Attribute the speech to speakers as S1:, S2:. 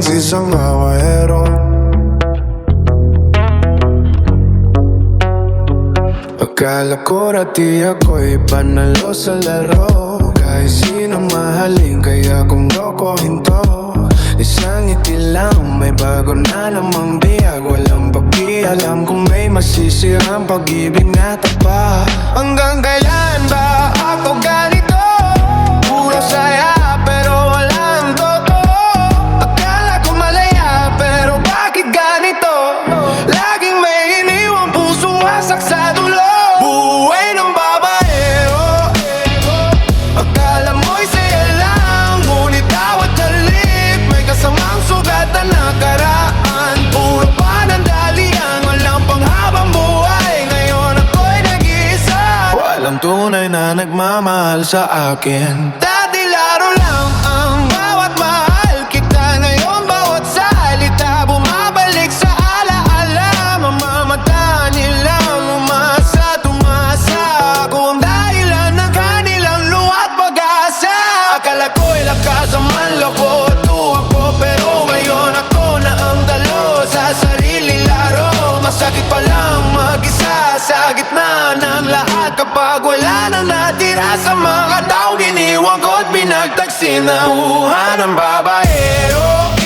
S1: feelings, isang awahero. Akala ko dati ako'y panalo sa laro. Kahit sino mahalin, kaya kung lokohin to. Isang ngiti lang, may bago na namang biyag. Walang pakialam kung may masisirang pag-ibig na tapa. Hanggang kailan ba ako ganito? Puro saya pero walang totoo. Akala ko malaya pero bakit ganito? Laging may iniwang pusong wasak sa dulo. Buhay ng babaero. Akala mo'y saya lang, ngunit bawat halik may kasamang sugat na nakaraan. Puro panandalian, walang panghabang buhay. Ngayon ako'y nag-iisa, walang tunay na nagmamahal sa akin. Dati laro lang ang bawat mahal kita. Ngayon bawat salita bumabalik sa alaala. Mamamata nilang umasa, tumasa. Ako ang dahilan ng kanilang luwa't pag-asa. Akala ko'y lakas ang manloko, tuwako, pero ngayon ako na ang dalo sa sarili laro. Masakit palang mag-isa sa gitna ng lahat. Kapag wala nang natira sa mga taong iniwan ko't binagtagsin na buhay ng babaero.